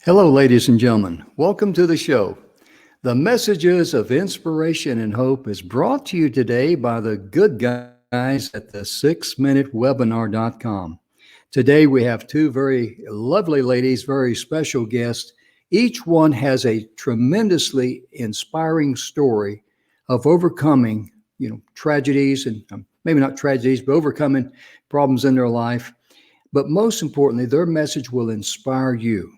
Hello, ladies and gentlemen. Welcome to the show. The Messages of Inspiration and Hope is brought to you today by the good guys at the 6minutewebinar.com. Today we have two very lovely ladies, very special guests. Each one has a tremendously inspiring story of overcoming, tragedies and maybe not tragedies, but overcoming problems in their life. But most importantly, their message will inspire you.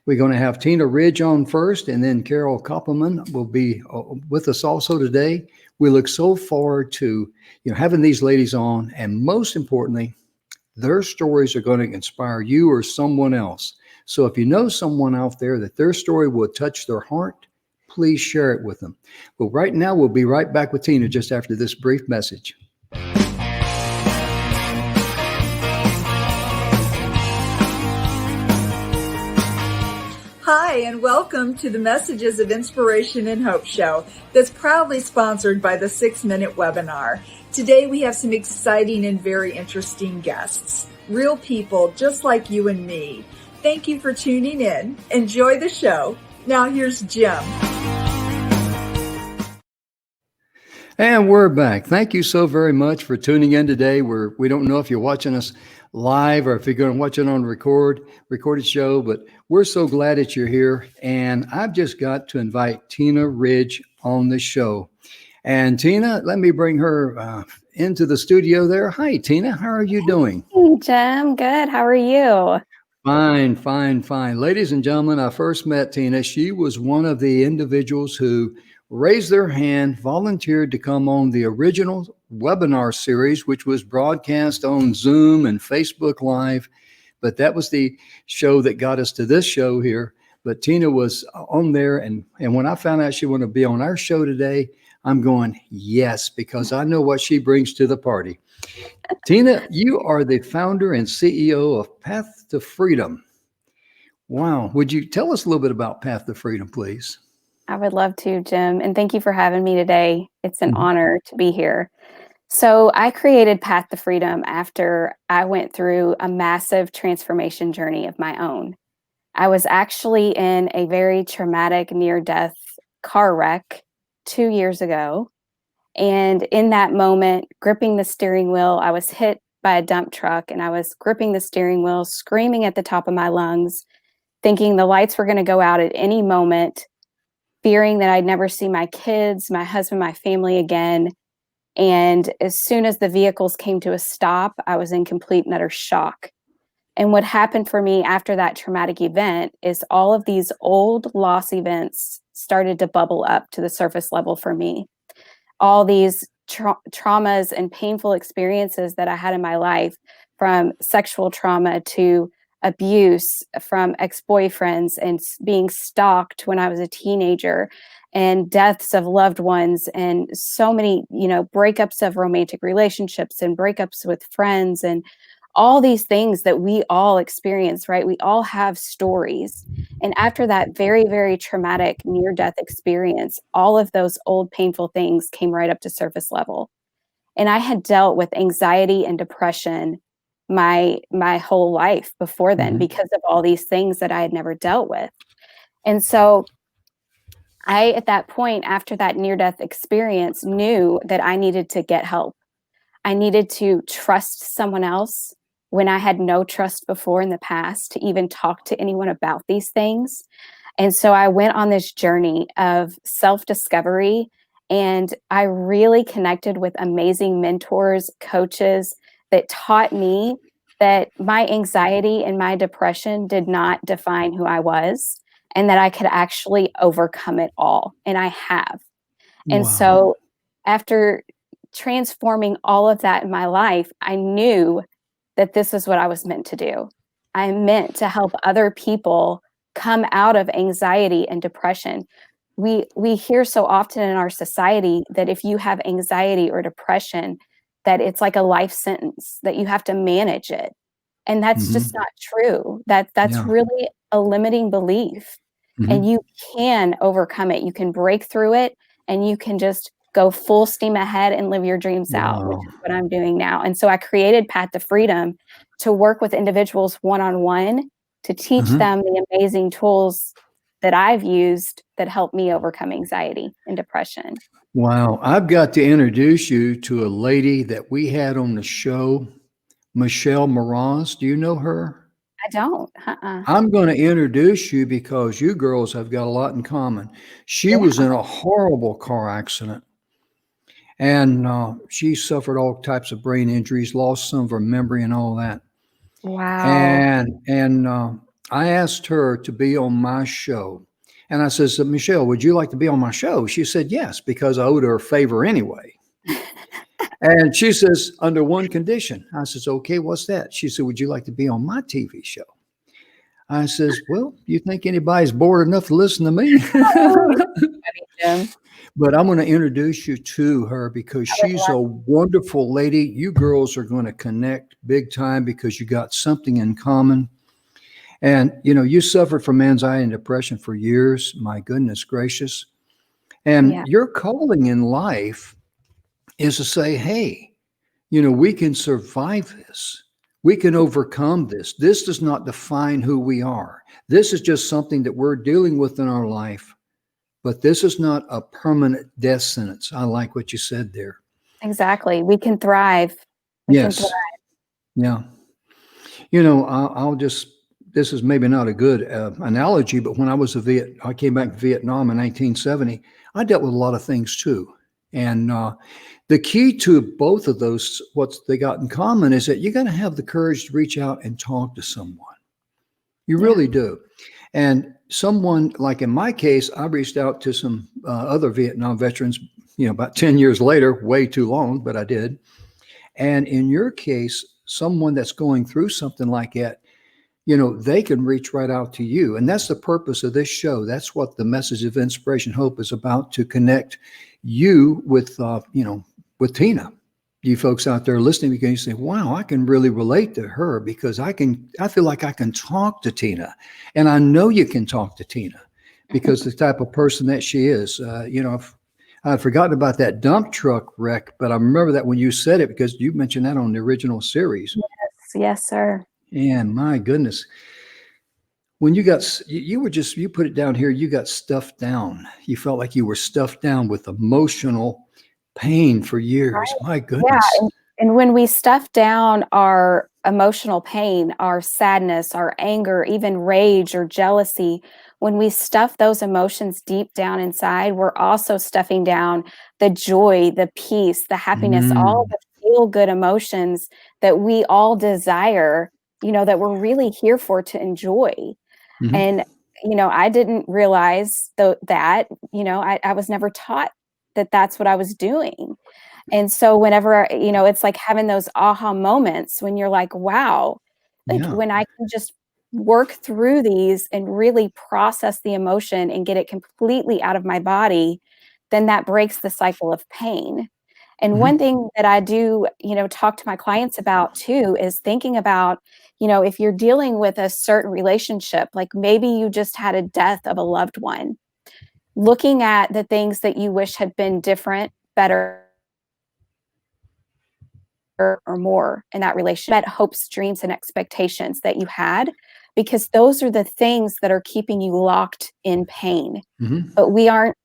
We're going to have Tina Ridge on first, and then Carol Koppelman will be with us also today. We look so forward to having these ladies on, and most importantly, their stories are going to inspire you or someone else. So if you know someone out there that their story will touch their heart, please share it with them. But right now, we'll be right back with Tina just after this brief message. Hi, and welcome to the Messages of Inspiration and Hope show that's proudly sponsored by the 6-Minute Webinar. Today we have some exciting and very interesting guests, real people just like you and me. Thank you for tuning in. Enjoy the show. Now here's Jim. And we're back. Thank you so very much for tuning in today. We don't know if you're watching us live or if you're going to watch it on recorded show, but we're so glad that you're here. And I've just got to invite Tina Ridge on the show. And Tina, let me bring her into the studio there. Hi, Tina. How are you doing? Hey, Jim. Good. How are you? Fine. Ladies and gentlemen, I first met Tina. She was one of the individuals who raised their hand, volunteered to come on the original webinar series, which was broadcast on Zoom and Facebook Live. But that was the show that got us to this show here. But Tina was on there. And when I found out she wanted to be on our show today, I'm going, yes, because I know what she brings to the party. Tina, you are the founder and CEO of Path to Freedom. Wow. Would you tell us a little bit about Path to Freedom, please? I would love to, Jim. And thank you for having me today. It's an honor to be here. So I created Path to Freedom after I went through a massive transformation journey of my own. I was actually in a very traumatic near-death car wreck 2 years ago. And in that moment, gripping the steering wheel, I was hit by a dump truck and I was gripping the steering wheel, screaming at the top of my lungs, thinking the lights were going to go out at any moment, fearing that I'd never see my kids, my husband, my family again. And as soon as the vehicles came to a stop, I was in complete and utter shock. And what happened for me after that traumatic event is all of these old loss events started to bubble up to the surface level for me. All these traumas and painful experiences that I had in my life, from sexual trauma to abuse from ex-boyfriends and being stalked when I was a teenager, and deaths of loved ones, and so many, breakups of romantic relationships and breakups with friends, and all these things that we all experience, right? We all have stories. And after that very, very traumatic near-death experience, all of those old painful things came right up to surface level. And I had dealt with anxiety and depression my whole life before then because of all these things that I had never dealt with. And so I, at that point, after that near-death experience, knew that I needed to get help. I needed to trust someone else when I had no trust before in the past to even talk to anyone about these things. And so I went on this journey of self-discovery, and I really connected with amazing mentors, coaches that taught me that my anxiety and my depression did not define who I was, and that I could actually overcome it all. And I have. And so after transforming all of that in my life, I knew that this is what I was meant to do. I meant to help other people come out of anxiety and depression. We hear so often in our society that if you have anxiety or depression, that it's like a life sentence, that you have to manage it. And that's just not true. That's really a limiting belief. And you can overcome it. You can break through it, and you can just go full steam ahead and live your dreams out, which is what I'm doing now. And so I created Path to Freedom to work with individuals one-on-one to teach Mhm. them the amazing tools that I've used that help me overcome anxiety and depression. Wow. I've got to introduce you to a lady that we had on the show, Michelle Mraz. Do you know her? I don't. Uh-uh. I'm going to introduce you because you girls have got a lot in common. She was Yeah. in a horrible car accident, and she suffered all types of brain injuries, lost some of her memory and all that. Wow. And I asked her to be on my show. And I says, Michelle, would you like to be on my show? She said, yes, because I owed her a favor anyway. And she says, under one condition. I says, okay, what's that? She said, would you like to be on my TV show? I says, well, you think anybody's bored enough to listen to me? Oh, you're funny, Jim. But I'm going to introduce you to her because I would she's love. a wonderful lady. You girls are going to connect big time because you got something in common. And, you suffered from anxiety and depression for years. My goodness gracious. And Yeah, your calling in life is to say, hey, we can survive this. We can overcome this. This does not define who we are. This is just something that we're dealing with in our life. But this is not a permanent death sentence. I like what you said there. exactly. We can thrive. We can thrive. Yes. Yeah. I'll just, this is maybe not a good analogy, but when I came back to Vietnam in 1970, I dealt with a lot of things too. And the key to both of those, what they got in common is that you got to have the courage to reach out and talk to someone. You Yeah. really do. And someone, like in my case, I reached out to some other Vietnam veterans, about 10 years later, way too long, but I did. And in your case, someone that's going through something like that, they can reach right out to you. And that's the purpose of this show. That's what the message of inspiration hope is about, to connect you with Tina. You folks out there listening, because you say, wow, I can really relate to her because I feel like I can talk to Tina. And I know you can talk to Tina because the type of person that she is. I'd forgotten about that dump truck wreck, but I remember that when you said it because you mentioned that on the original series. Yes, sir. And my goodness, when you put it down here, you got stuffed down. You felt like you were stuffed down with emotional pain for years. My Yeah, goodness. and when we stuff down our emotional pain, our sadness, our anger, even rage or jealousy, when we stuff those emotions deep down inside, we're also stuffing down the joy, the peace, the happiness, all Mm, the feel-good emotions that we all desire, that we're really here for to enjoy. mhm. And, I didn't realize that, I was never taught that that's what I was doing. And so whenever, it's like having those aha moments when you're like, wow, like Yeah. when I can just work through these and really process the emotion and get it completely out of my body, then that breaks the cycle of pain. And Mhm. one thing that I do, talk to my clients about too is thinking about, if you're dealing with a certain relationship, like maybe you just had a death of a loved one, looking at the things that you wish had been different, better, or more in that relationship, that hopes, dreams, and expectations that you had, because those are the things that are keeping you locked in pain. Mhm. But we aren't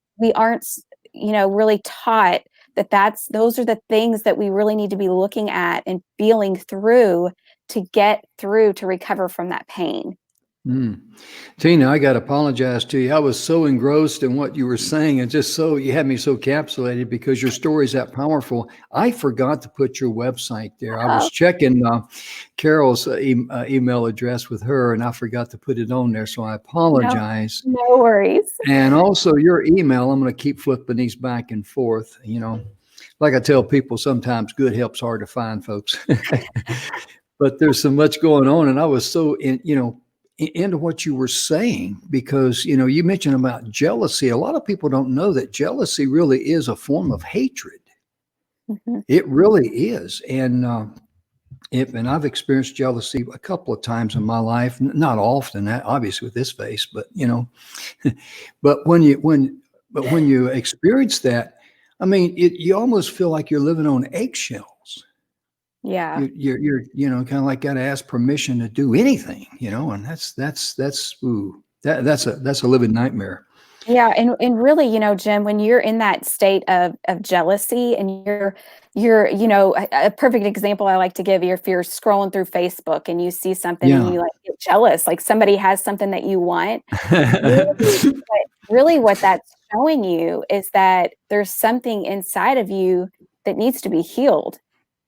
really taught that those are the things that we really need to be looking at and feeling through to get through to recover from that pain. Mm. Tina, I got to apologize to you. I was so engrossed in what you were saying, and you had me so capsulated because your story is that powerful. I forgot to put your website there. I Oh, was checking Carol's email address with her, and I forgot to put it on there. So I no, apologize. no worries. And also your email, I'm going to keep flipping these back and forth. Like I tell people, sometimes good help's hard to find, folks. But there's so much going on, and I was so into what you were saying because you mentioned about jealousy. A lot of people don't know that jealousy really is a form of hatred. Mhm. It really is. And and I've experienced jealousy a couple of times in my life, not often, obviously with this face, but but when you experience that, I mean, you almost feel like you're living on eggshells. Yeah. you're kind of like got to ask permission to do anything, and that's a living nightmare. Yeah, and really, Jim, when you're in that state of jealousy and you're, a perfect example I like to give you, if you're scrolling through Facebook and you see something and Yeah. you like get jealous, like somebody has something that you want, really what that's showing you is that there's something inside of you that needs to be healed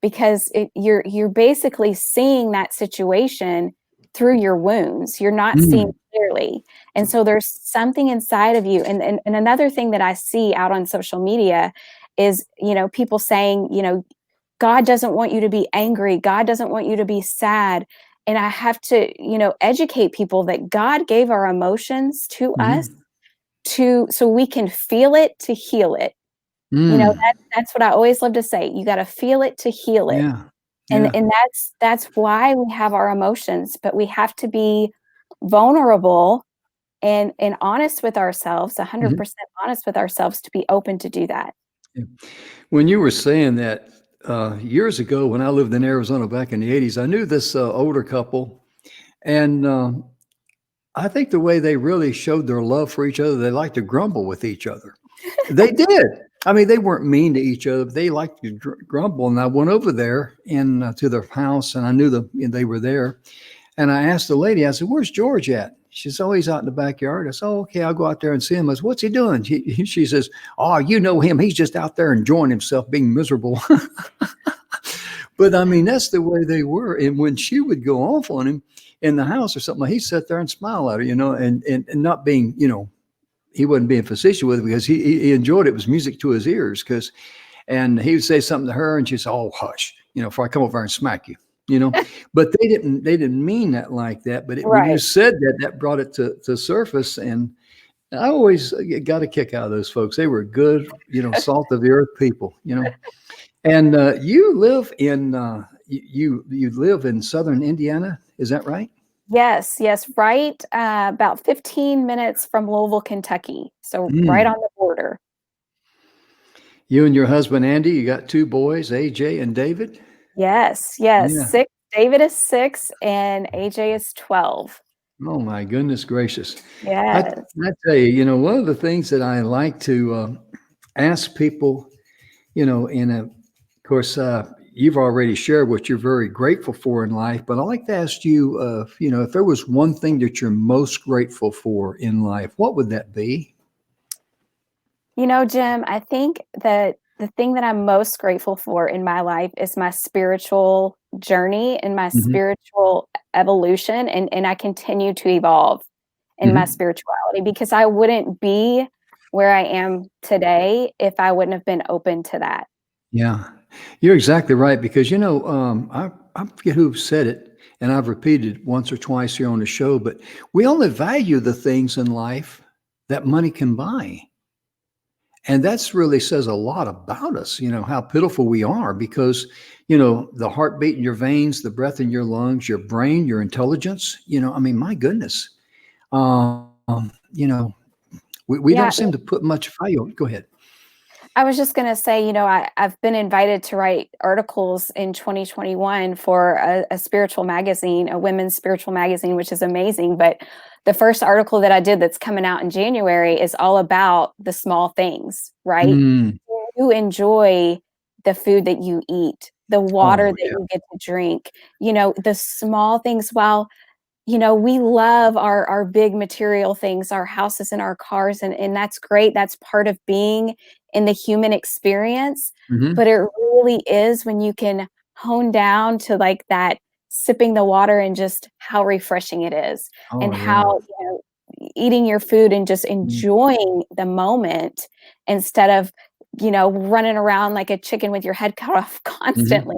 because you're basically seeing that situation through your wounds. You're not seeing Mm, clearly. And so there's something inside of you. And another thing that I see out on social media is, people saying, God doesn't want you to be angry. God doesn't want you to be sad. And I have to, educate people that God gave our emotions to us mhm, so we can feel it to heal it. mm, That's what I always love to say. You got to feel it to heal it. yeah, And yeah, and that's why we have our emotions, but we have to be vulnerable and honest with ourselves, mhm, 100% honest with ourselves to be open to do that. yeah. When you were saying that, years ago when I lived in Arizona back in the 80s, I knew this older couple, and I think the way they really showed their love for each other, they liked to grumble with each other. They did. I mean, they weren't mean to each other. But they liked to grumble. And I went over there and to their house, and I knew they were there. And I asked the lady, I said, "Where's George at?" She said, "Oh, he's out in the backyard." I said, "Oh, okay, I'll go out there and see him." I said, "What's he doing?" She says, "Oh, you know him. He's just out there enjoying himself, being miserable." But I mean, that's the way they were. And when she would go off on him in the house or something, he'd sit there and smile at her, and not being, he wasn't being facetious with it because he enjoyed it. It was music to his ears. And he would say something to her and she'd say, "Oh, hush, before I come over and smack you, you know, but they didn't mean that like that. But when you Right. said that, that brought it to surface. And I always got a kick out of those folks. They were good, salt of the earth people. And you live in you live in southern Indiana, is that right? Yes, yes, right, about 15 minutes from Louisville, Kentucky, so right Mm. on the border. You and your husband Andy, you got two boys, AJ and David. Yes, yes, Yeah. 6 David is 6 and AJ is 12. Oh my goodness gracious. I Yes. I tell you, one of the things that I like to ask people, and of course, you've already shared what you're very grateful for in life, but I like to ask you, if there was one thing that you're most grateful for in life, what would that be? Jim, I think that the thing that I'm most grateful for in my life is my spiritual journey and my Hmm. spiritual evolution, and I continue to evolve in my Hmm. spirituality because I wouldn't be where I am today if I wouldn't have been open to that. Yeah, you're exactly right because I forget who said it, and I've repeated it once or twice here on the show, but we only value the things in life that money can buy. And that's really says a lot about us, how pitiful we are because, the heartbeat in your veins, the breath in your lungs, your brain, your intelligence, I mean, my goodness. Um, you know, we don't Yeah, seem to put much value. Go ahead. I was just gonna say, I've been invited to write articles in 2021 for a spiritual magazine, a women's spiritual magazine, which is amazing. But the first article that I did that's coming out in January is all about the small things, right? Mm. You enjoy the food that you eat, the water Oh, that yeah. you get to drink, the small things. While we love our big material things, our houses and our cars, and that's great. That's part of being in the human experience. But Hmm. it really is when you can hone down to like that sipping the water and just how refreshing it is, and Oh, how, yeah. eating your food and just Mm. enjoying the moment instead of, running around like a chicken with your head cut off Hmm. constantly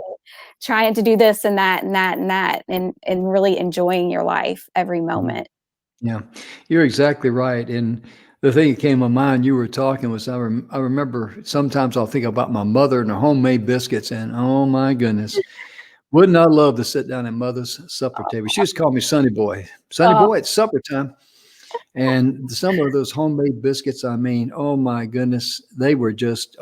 trying to do this and that and that and that and really enjoying your life every Hmm. moment. Yeah, you're exactly right. And the thing that came to mind, you were talking was I remember sometimes I'll think about my mother and her homemade biscuits, and oh my goodness, wouldn't I love to sit down at mother's supper table? She just called me Sonny Boy. Sonny Oh, Boy, it's supper time. And some of those homemade biscuits, I mean, oh my goodness, they were just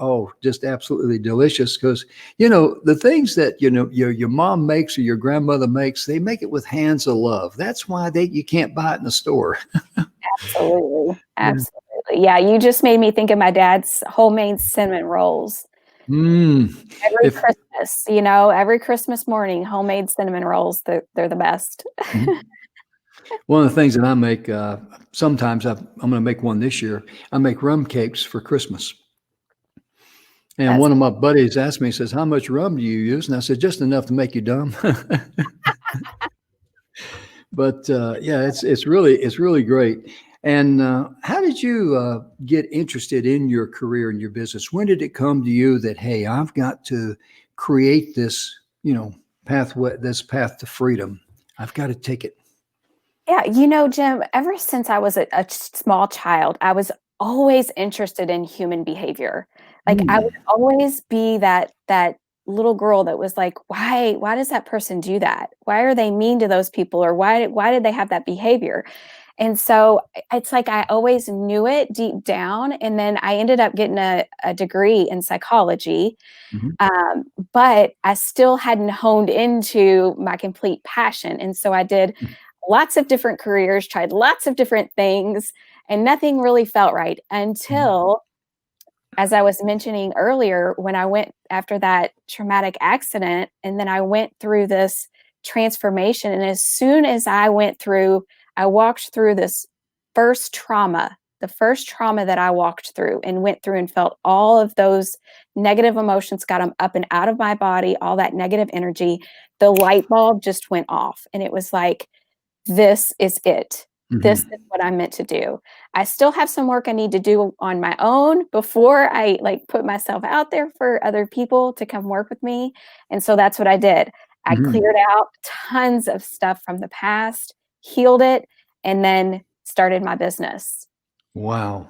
absolutely delicious. Because, the things that, your mom makes or your grandmother makes, they make it with hands of love. That's why you can't buy it in the store. Absolutely. Yeah. Absolutely. Yeah, you just made me think of my dad's homemade cinnamon rolls. Mm. Every If Christmas, every Christmas morning, homemade cinnamon rolls, they're the best. Mhm. One of the things that I make, sometimes I'm going to make one this year. I make rum cakes for Christmas. And That's one of my buddies asked me, he says, "How much rum do you use?" And I said, "Just enough to make you dumb." But yeah, it's really great. And how did you get interested in your career and your business? When did it come to you that, hey, I've got to create this, pathway, this path to freedom? I've got to take it. Yeah, Jim, ever since I was a small child, I was always interested in human behavior. Like I would Mm, always be that little girl that was like, why does that person do that? Why are they mean to those people? Or why did they have that behavior? And so it's like I always knew it deep down. And then I ended up getting a degree in psychology. mhm, Um, but I still hadn't honed into my complete passion. And so I did lots of different careers, tried lots of different things, and nothing really felt right mhm, until, as I was mentioning earlier, when I went after that traumatic accident, and then I went through this transformation. And as soon as I walked through this first trauma, the first trauma that I walked through and went through and felt all of those negative emotions, got them up and out of my body, all that negative energy, the light bulb just went off. And it was like, this is it. This mhm, is what I'm meant to do. I still have some work I need to do on my own before I put myself out there for other people to come work with me. And so that's what I did. I mhm. cleared out tons of stuff from the past, healed it, and then started my business. Wow.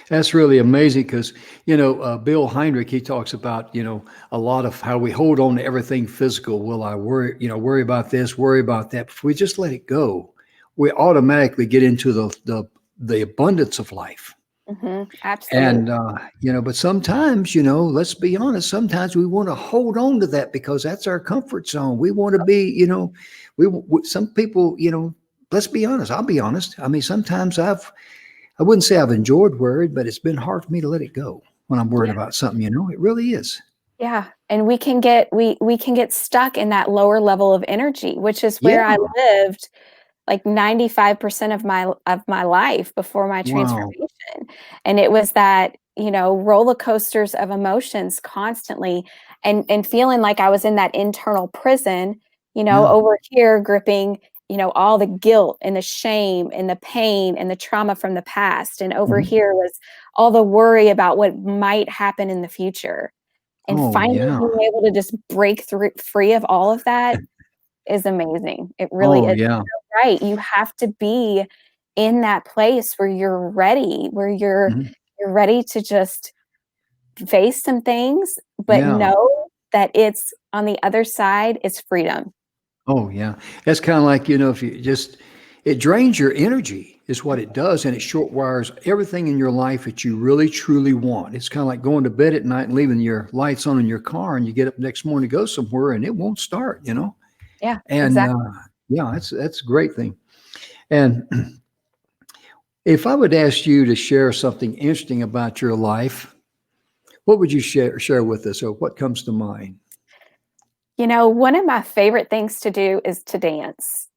That's really amazing because, Bill Heinrich, he talks about, a lot of how we hold on to everything physical. Will I worry about this, worry about that. If we just let it go, we automatically get into the abundance of life. Absolutely. And, but sometimes, let's be honest, sometimes we want to hold on to that because that's our comfort zone. We want to be, some people, let's be honest, I'll be honest. I mean, sometimes I wouldn't say I've enjoyed worried, but it's been hard for me to let it go when I'm worried Yeah. about something, it really is. Yeah. And we can get stuck in that lower level of energy, which is Yeah. where I lived like 95% of my life before my Wow. transformation. And it was that, roller coasters of emotions constantly, and feeling like I was in that internal prison, Yeah. over here gripping, all the guilt and the shame and the pain and the trauma from the past. And over Mhm. here was all the worry about what might happen in the future. And Oh, finally yeah. being able to just break through free of all of that is amazing. It really Oh, is. yeah. Right. You have to be in that place where you're ready, where you're Mhm. you're ready to just face some things, but Yeah. know that it's on the other side, it's freedom. Oh, yeah. That's kind of like, if you just, it drains your energy, is what it does. And it short wires everything in your life that you really, truly want. It's kind of like going to bed at night and leaving your lights on in your car, and you get up next morning to go somewhere and it won't start. Yeah, And exactly. yeah, that's a great thing. And if I would ask you to share something interesting about your life, what would you share with us, or what comes to mind? One of my favorite things to do is to dance.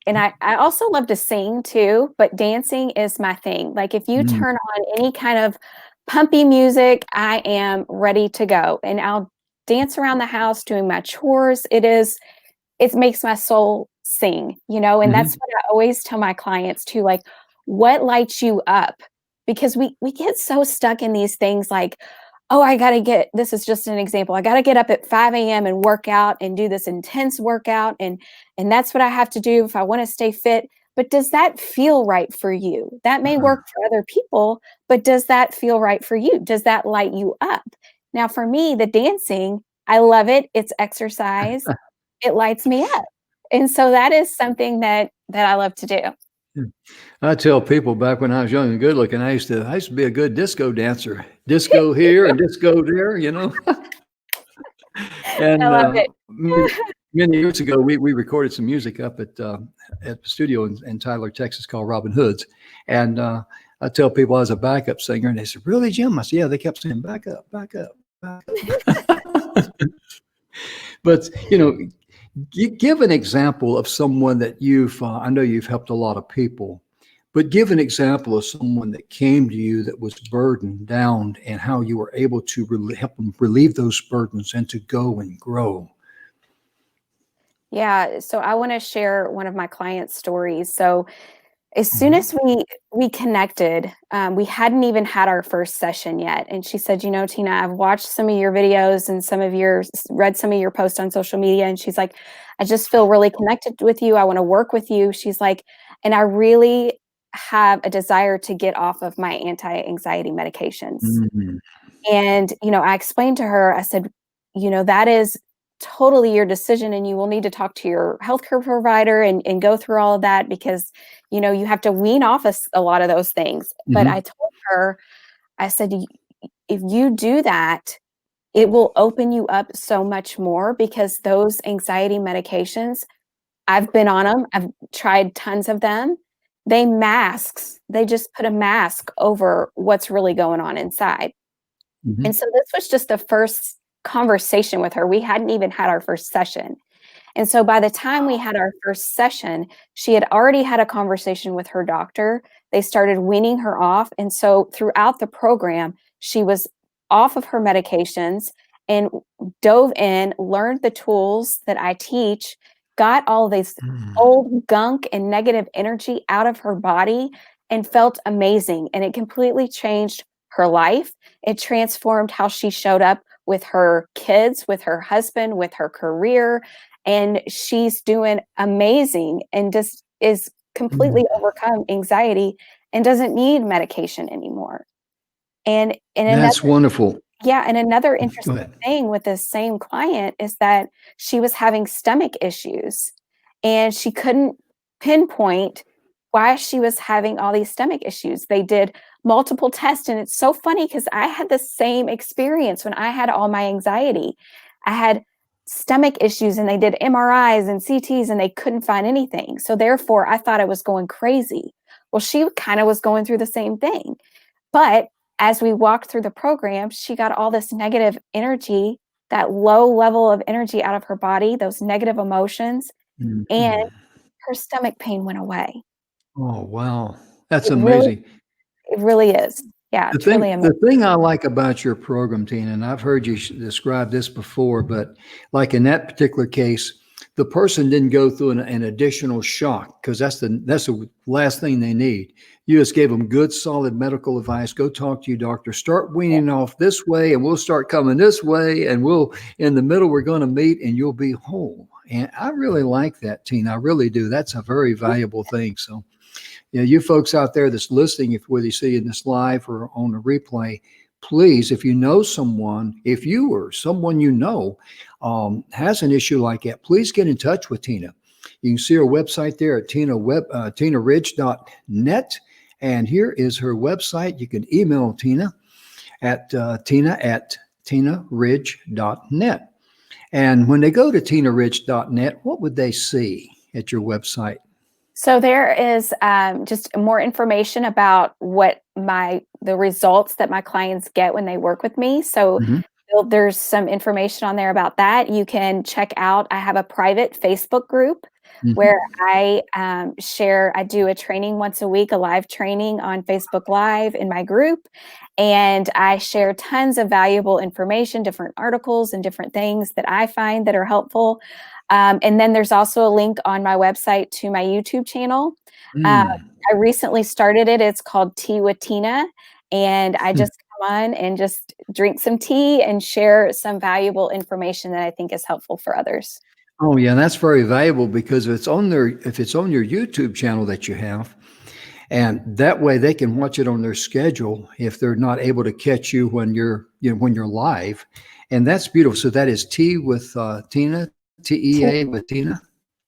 And I also love to sing too, but dancing is my thing. Like if you Mm, turn on any kind of pumpy music, I am ready to go. And I'll dance around the house doing my chores. It makes my soul sing, and that's mhm, what I always tell my clients too, like, what lights you up? Because we get so stuck in these things like, oh, this is just an example. I got to get up at 5 a.m. and work out and do this intense workout. And that's what I have to do if I want to stay fit. But does that feel right for you? That may uh-uh. work for other people, but does that feel right for you? Does that light you up? Now, for me, the dancing, I love it. It's exercise. It lights me up. And so that is something that I love to do. I tell people back when I was young and good looking, I used to be a good disco dancer, disco here and disco there, you know. I And love it. many years ago, we recorded some music up at the studio in Tyler, Texas, called Robin Hood's. And I tell people I was a backup singer, and they said, "Really, Jim?" I said, "Yeah." They kept saying, "Back up, back up, back up." But give an example of someone that I know you've helped a lot of people, but give an example of someone that came to you that was burdened down and how you were able to help them relieve those burdens and to go and grow. Yeah, so I want to share one of my clients' stories. So as soon Mhm. as we connected, we hadn't even had our first session yet, and she said, Tina, I've watched some of your videos and read some of your posts on social media, and she's like, I just feel really connected with you. I want to work with you. She's like, and I really have a desire to get off of my anti-anxiety medications. Mhm. And, I explained to her, I said, that is totally your decision, and you will need to talk to your healthcare provider and go through all of that because, you have to wean off a lot of those things. But I Mhm. told her, I said, if you do that, it will open you up so much more because those anxiety medications, I've been on them. I've tried tons of them. They just put a mask over what's really going on inside. Mhm. And so this was just the first conversation with her. We hadn't even had our first session. And so by the time we had our first session, she had already had a conversation with her doctor. They started weaning her off. And so throughout the program, she was off of her medications and dove in, learned the tools that I teach, got all this Mm. old gunk and negative energy out of her body and felt amazing. And it completely changed her life. It transformed how she showed up with her kids, with her husband, with her career, and she's doing amazing and just is Mm. completely overcome anxiety and doesn't need medication anymore. And another That's wonderful. yeah, and another Go interesting ahead. thing with this same client is that she was having stomach issues and she couldn't pinpoint why she was having all these stomach issues. They did multiple tests, and it's so funny because I had the same experience when I had all my anxiety. I had stomach issues and they did MRIs and CTs and they couldn't find anything. So therefore, I thought I was going crazy. Well, she kind of was going through the same thing. But as we walked through the program, she got all this negative energy, that low level of energy out of her body, those negative emotions, and Mhm. her stomach pain went away. Oh, wow. That's It really amazing. it really is. Yeah, The it's really thing, amazing. the thing I like about your program, Tina, and I've heard you describe this before, but like in that particular case, the person didn't go through an additional shock because that's the last thing they need. You just gave them good, solid medical advice. Go talk to your doctor. Start weaning off this way, and we'll start coming this way, and we'll in the middle we're going to meet, and you'll be whole. And I really like that, Tina. I really do. That's a very valuable thing. So you folks out there that's listening, if whether you see in this live or on a replay, please, if you know someone, if you or someone has an issue like that, please get in touch with Tina. You can see her website there at tinaridge.net. And here is her website. You can email Tina at tina@tinaridge.net. And when they go to tinaridge.net, what would they see at your website? So there is just more information about the results that my clients get when they work with me. So Mhm. there's some information on there about that. You can check out. I have a private Facebook group where Mhm. I do a training once a week, a live training on Facebook Live in my group. And I share tons of valuable information, different articles and different things that I find that are helpful. And then there's also a link on my website to my YouTube channel. Uh, Mm. I recently started it. It's called Tea with Tina. And I just come on and just drink some tea and share some valuable information that I think is helpful for others. Oh yeah, and that's very valuable because if it's on your YouTube channel that you have, and that way they can watch it on their schedule if they're not able to catch you when you're live, and that's beautiful. So that is Tea with Tina, Tea, TEA with Tina.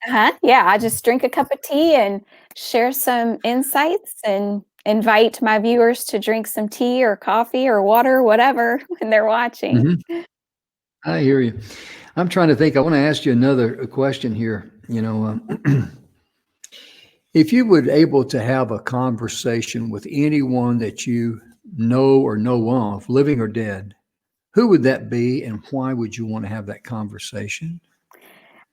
Yeah, I just drink a cup of tea and share some insights and invite my viewers to drink some tea or coffee or water, whatever, when they're watching. Mhm. I hear you. I'm trying to think. I want to ask you another question here. If you were able to have a conversation with anyone that you know or know of, living or dead, who would that be and why would you want to have that conversation?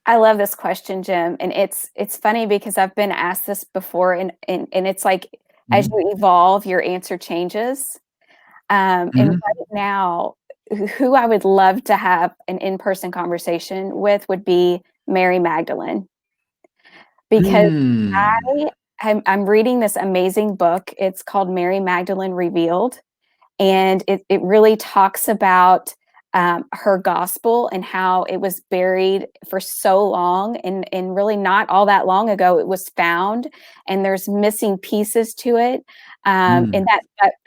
I love this question, Jim, and it's funny because I've been asked this before, and it's like as Mhm. you evolve, your answer changes. And Mhm. right now, who I would love to have an in-person conversation with would be Mary Magdalene, because Mm. I'm reading this amazing book. It's called Mary Magdalene Revealed, and it really talks about her gospel and how it was buried for so long, and really not all that long ago it was found, and there's missing pieces to it. And Mm.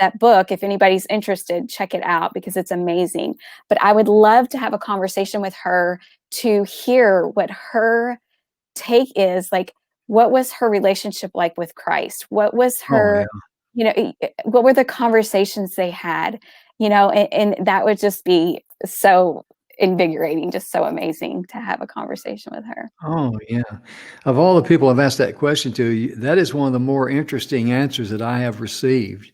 that book, if anybody's interested, check it out because it's amazing. But I would love to have a conversation with her to hear what her take is, like, what was her relationship like with Christ? What was Oh, her, yeah. what were the conversations they had? And that would just be so invigorating, just so amazing to have a conversation with her. Oh, yeah. Of all the people I've asked that question to, that is one of the more interesting answers that I have received.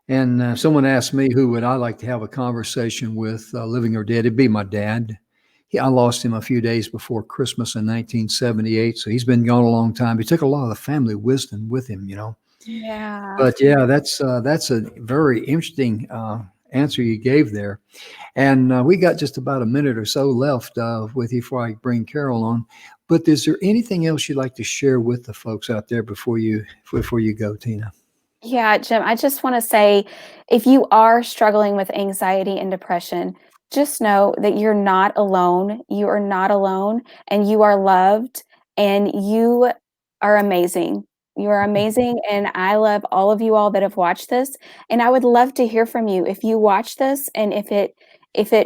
And someone asked me who would I like to have a conversation with, living or dead. It'd be my dad. I lost him a few days before Christmas in 1978, so he's been gone a long time. He took a lot of the family wisdom with him. Yeah. But yeah, that's a very interesting answer you gave there. And we got just about a minute or so left with you before I bring Carol on. But is there anything else you'd like to share with the folks out there before you go, Tina? Yeah, Jim, I just want to say if you are struggling with anxiety and depression, just know that you're not alone. You are not alone, and you are loved, and you are amazing. You are amazing, and I love all of you all that have watched this. And I would love to hear from you if you watch this, and if it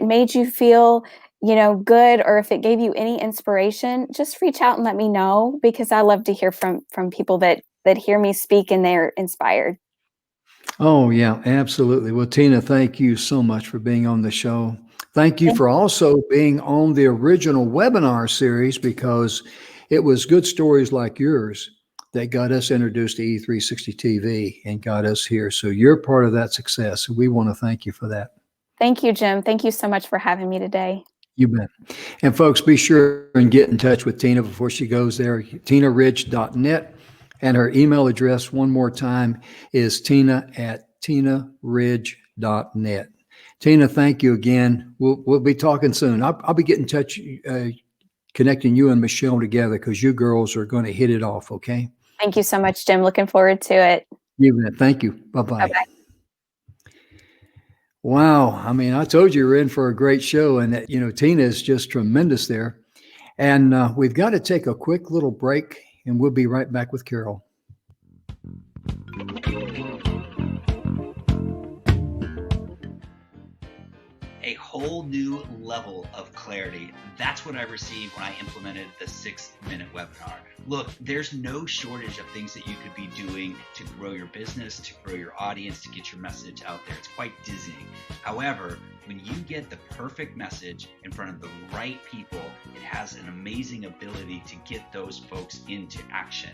made you feel, good, or if it gave you any inspiration, just reach out and let me know because I love to hear from people that hear me speak and they're inspired. Oh, yeah, absolutely. Well, Tina, thank you so much for being on the show. Thank you Thank for also being on the original webinar series because it was good stories like yours that got us introduced to E360 TV and got us here. So you're part of that success. We want to thank you for that. Thank you, Jim. Thank you so much for having me today. You bet. And folks, be sure and get in touch with Tina before she goes there, tinaridge.net. And her email address, one more time, is tina@tinaridge.net. Tina, thank you again. We'll be talking soon. I'll be getting in touch, connecting you and Michelle together because you girls are going to hit it off, okay? Thank you so much, Jim. Looking forward to it. You bet. Thank you. Bye-bye. Bye-bye. Wow. I mean, I told you we're in for a great show, and that, Tina is just tremendous there. And we've got to take a quick little break, and we'll be right back with Carol. A whole new level of clarity. That's what I received when I implemented the 6-minute webinar. Look, there's no shortage of things that you could be doing to grow your business, to grow your audience, to get your message out there. It's quite dizzying. However, when you get the perfect message in front of the right people, it has an amazing ability to get those folks into action.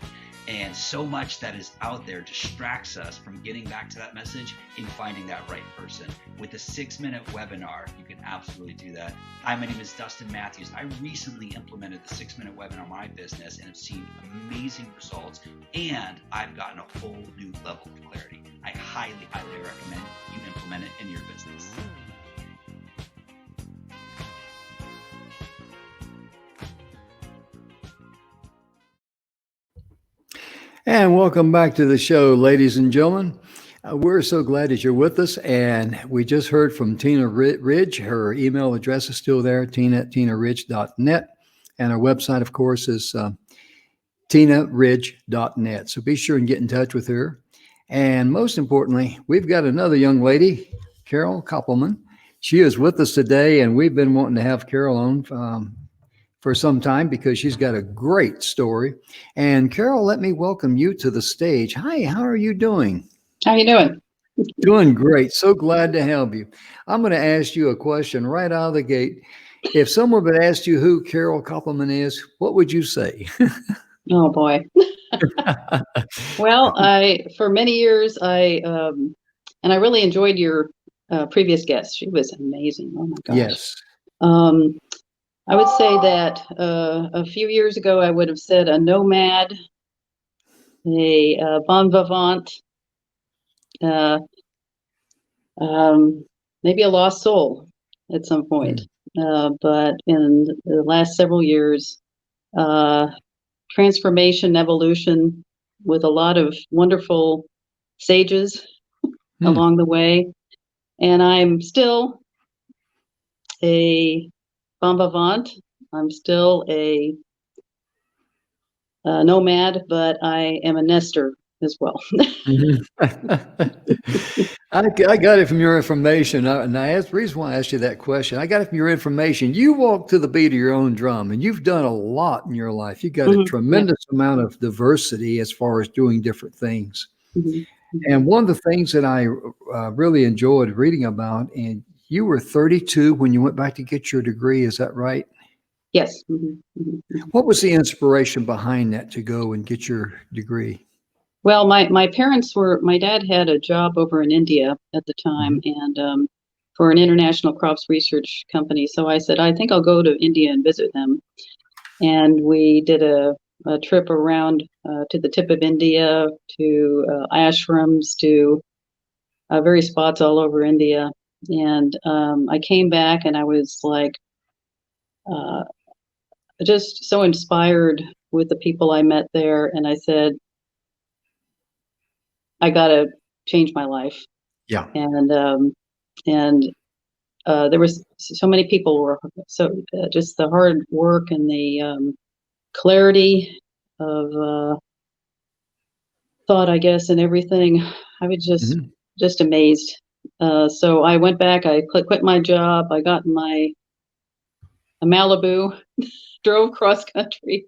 And so much that is out there distracts us from getting back to that message and finding that right person. With a 6-minute webinar, you can absolutely do that. Hi, my name is Dustin Matthews. I recently implemented the 6-minute webinar in my business and have seen amazing results, and I've gotten a whole new level of clarity. I highly, highly recommend you implement it in your business. And welcome back to the show, ladies and gentlemen. We're so glad that you're with us. And we just heard from Tina Ridge. Her email address is still there, tina@tinaridge.net. And our website, of course, is tinaridge.net. So be sure and get in touch with her. And most importantly, we've got another young lady, Carol Koppelman. She is with us today, and we've been wanting to have Carol on for some time because she's got a great story. And Carol, let me welcome you to the stage. Hi, how are you doing? How you doing? Doing great. So glad to have you. I'm going to ask you a question right out of the gate. If someone would ask you who Carol Koppelman is, what would you say? Oh boy. Well, for many years and I really enjoyed your previous guest. She was amazing. Oh my gosh. Yes. I would say that a few years ago I would have said a nomad, a bon vivant, maybe a lost soul at some point. But in the last several years, transformation, evolution, with a lot of wonderful sages along the way. And I'm still a bon vivant. I'm still a nomad, but I am a nester as well. I got it from your information. And the reason why I asked you that question, I got it from your information. You walk to the beat of your own drum, and you've done a lot in your life. You've got a tremendous amount of diversity as far as doing different things. And one of the things that I really enjoyed reading about, and you were 32 when you went back to get your degree, is that right? Yes. What was the inspiration behind that to go and get your degree? Well, my dad had a job over in India at the time, and for an international crops research company. So I said, I think I'll go to India and visit them. And we did a trip around to the tip of India, to ashrams, to various spots all over India. And I came back and I was like, just so inspired with the people I met there. And I said, I got to change my life. Yeah. And there was so many people were just the hard work and the clarity of thought, I guess, and everything. I was just amazed. So I went back, I quit my job. I got in a Malibu, drove cross country,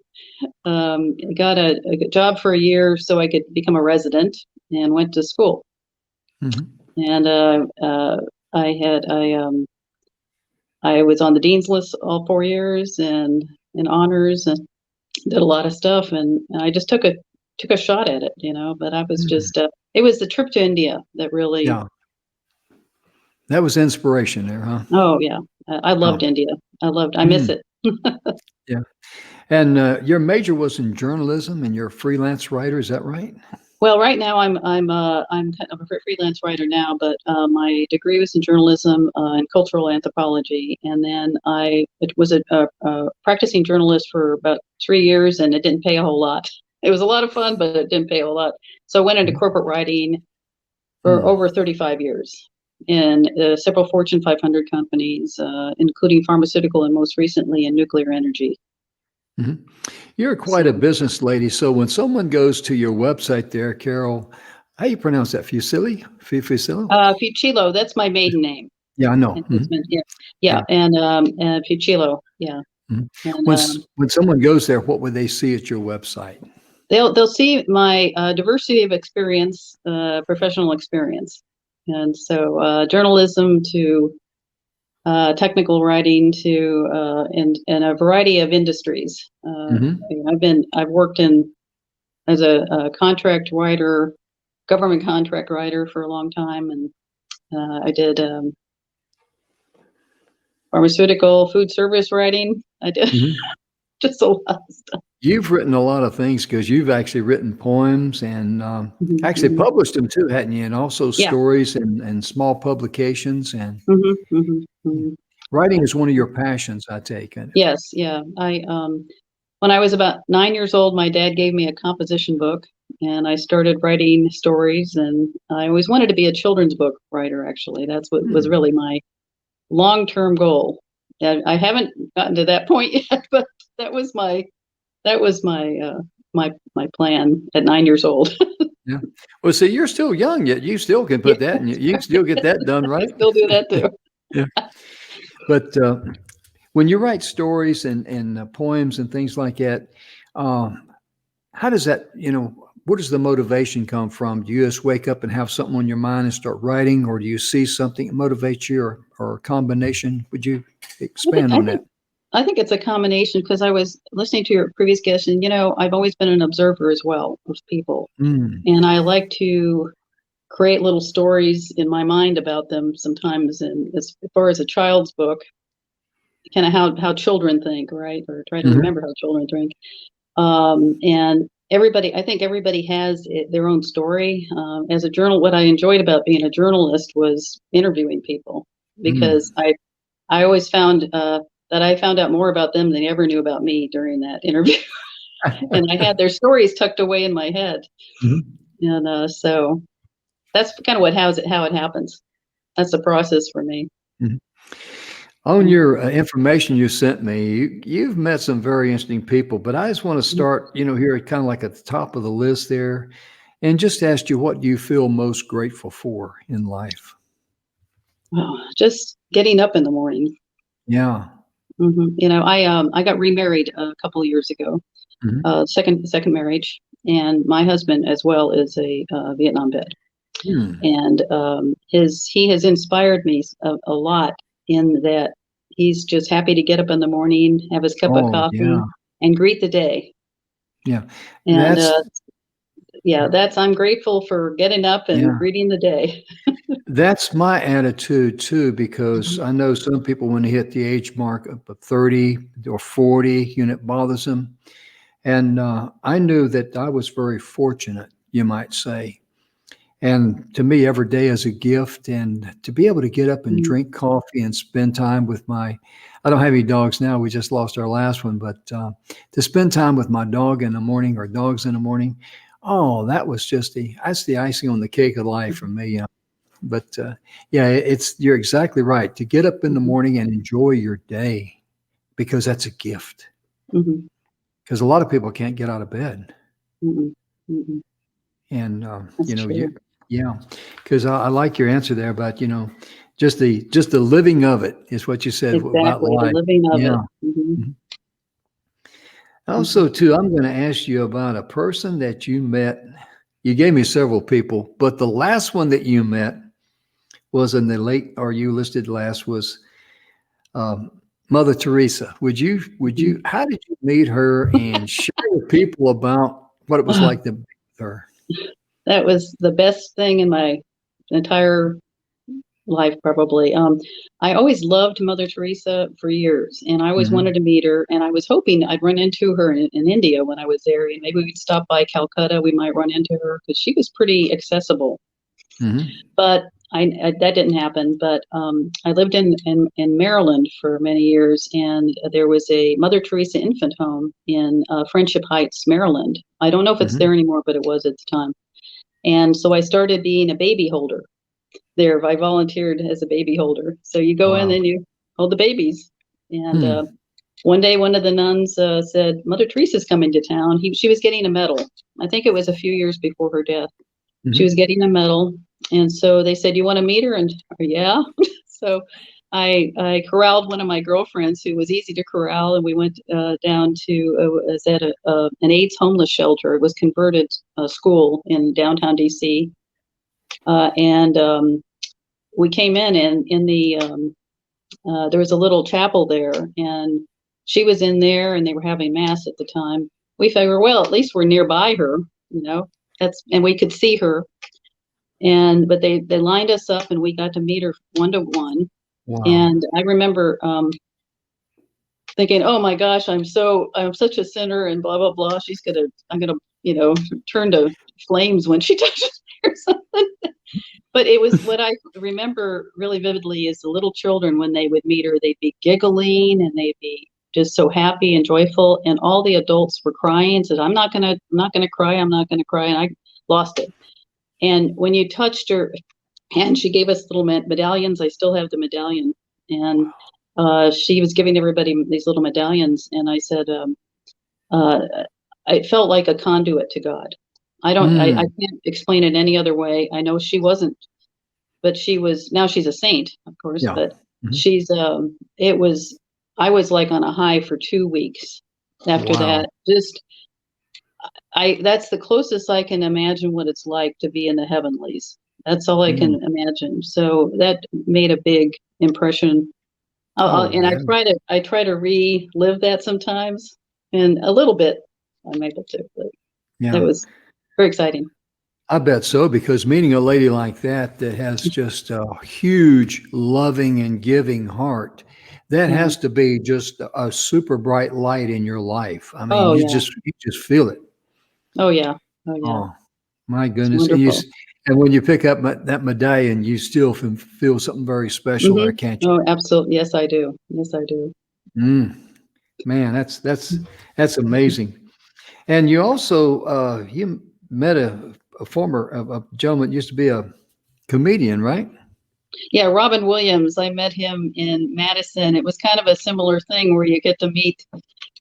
got a job for a year so I could become a resident, and went to school. And I was on the dean's list all 4 years and in honors, and did a lot of stuff. And I just took a shot at it, but I was just, it was the trip to India that really. Yeah. That was inspiration there, huh? Oh yeah. I loved India. I miss it. Yeah. And your major was in journalism, and you're a freelance writer. Is that right? Well, right now I'm kind of a freelance writer now, but my degree was in journalism and cultural anthropology, and then I was a practicing journalist for about 3 years, and it didn't pay a whole lot. It was a lot of fun, but it didn't pay a whole lot. So I went into corporate writing for over 35 years in several Fortune 500 companies, including pharmaceutical and most recently in nuclear energy. You're quite a business lady. So when someone goes to your website there, Carol, how you pronounce that? Fusilli? Fucillo. That's my maiden name. Yeah, I know. Yeah. And Fucillo. Yeah. And, when someone goes there, what would they see at your website? They'll see my diversity of experience, professional experience, and so journalism to technical writing to and a variety of industries. I've worked as a contract writer, government contract writer for a long time, and I did pharmaceutical, food service writing. I did just a lot of stuff. You've written a lot of things because you've actually written poems and actually published them too, hadn't you? And also stories and small publications. And writing is one of your passions, I take it. Yes, yeah. When I was about 9 years old, my dad gave me a composition book, and I started writing stories. And I always wanted to be a children's book writer. Actually, that's what was really my long-term goal. And I haven't gotten to that point yet, but that was my plan at 9 years old. Yeah. Well, see, you're still young yet. You still can put that in. You can still get that done, right? I still do that too. Yeah. But When you write stories and poems and things like that, um, how does that, where does the motivation come from? Do you just wake up and have something on your mind and start writing, or do you see something that motivates you, or a combination? Would you I think, expand I on think, that? I think it's a combination because I was listening to your previous guest, and I've always been an observer as well of people, Mm, and I like to create little stories in my mind about them sometimes. And as far as a child's book, kind of how children think, right, or try to mhm. remember how children think. And I think everybody has their own story. As a journal, what I enjoyed about being a journalist was interviewing people because Mm. I always found that I found out more about them than they ever knew about me during that interview, and I had their stories tucked away in my head, Mhm. and so that's kind of how it happens. That's the process for me. Mhm. On Mm, your information you sent me, you've met some very interesting people, but I just want to mm. start, here kind of like at the top of the list there, and just ask you what you feel most grateful for in life. Wow, just getting up in the morning. Yeah. I got remarried a couple of years ago, Mhm. second marriage, and my husband as well is a Vietnam vet, Hmm. and he has inspired me a lot in that he's just happy to get up in the morning, have his cup of Oh, yeah. coffee, and greet the day. Yeah. And That's yeah, I'm grateful for getting up and yeah. greeting the day. That's my attitude too, because Mhm. I know some people when they hit the age mark of 30 or 40, it bothers them. And I knew that I was very fortunate, you might say. And to me, every day is a gift. And to be able to get up and Mhm. drink coffee and spend time with I don't have any dogs now. We just lost our last one. But to spend time with my dog in the morning or dogs in the morning, oh, that's the icing on the cake of life for me. But yeah, you're exactly right. To get up in the Mhm. morning and enjoy your day because that's a gift. Mhm. Because a lot of people can't get out of bed. Mhm. Mhm. And That's true. yeah, because I like your answer there about just the living of it is what you said about Exactly, the life. living of Yeah. it. Mhm. Mhm. Mhm. Also, too, I'm going to ask you about a person that you met. You gave me several people, but the last one that you met was in the late, or you listed last was um, Mother Teresa. Mhm. How did you meet her and share with people about what it was Ah, like to be with her? that was the best thing in my entire life, probably. I always loved Mother Teresa for years, and I always Hmm. wanted to meet her. And I was hoping I'd run into her in India when I was there, and maybe we'd stop by Calcutta. We might run into her because she was pretty accessible. Hmm. But that didn't happen. But I lived in Maryland for many years, and there was a Mother Teresa infant home in Friendship Heights, Maryland. I don't know if it's Hmm. there anymore, but it was at the time. And so I started being a baby holder there. I volunteered as a baby holder. So you go in Wow. and you hold the babies. And Hmm. one day, one of the nuns said, "Mother Teresa's coming to town." She was getting a medal. I think it was a few years before her death. She was Hmm. getting a medal. And so they said, "You want to meet her?" And yeah. So I corralled one of my girlfriends who was easy to corral, and we went down to was at an AIDS homeless shelter. It was converted school in downtown DC, and we came in, and in the there was a little chapel there, and she was in there, and they were having mass at the time. We figured, well, at least we're nearby her, you know. And we could see her, but they lined us up, and we got to meet her one to one. Wow. And I remember thinking, oh my gosh, I'm such a sinner, and blah blah blah. I'm gonna turn to flames when she touches me or something. But it was what I remember really vividly is the little children when they would meet her, they'd be giggling and they'd be just so happy and joyful, and all the adults were crying and said, I'm not gonna cry, I'm not gonna cry, and I lost it. And when you touched her hand, she gave us little medallions. I still have the medallion, and she was giving everybody these little medallions, and I said, uh, it felt like a conduit to God. I Mm. can't explain it any other way. I know she wasn't, but she was. Now she's a saint, of course, Yeah. but Mhm. she's it was. I was like on a high for 2 weeks after Wow. that. That's the closest I can imagine what it's like to be in the heavenlies. That's all I Mm. can imagine. So that made a big impression. Oh, And yeah. I try to relive that sometimes, and a little bit I'm able to, but it Yeah. was very exciting. I bet so, because meeting a lady like that that has just a huge loving and giving heart, that Mhm. has to be just a super bright light in your life. I mean, Oh yeah. you just feel it. Oh yeah. Oh yeah. Oh, my It's goodness. wonderful. And when you pick up that medallion, you still feel something very special there, can't Oh, absolutely. Yes, I do. Yes, I do. you? Man, that's amazing. And you also you met a former a gentleman that used to be a comedian, right? Yeah, Robin Williams, I met him in Madison. It was kind of a similar thing where you get to meet.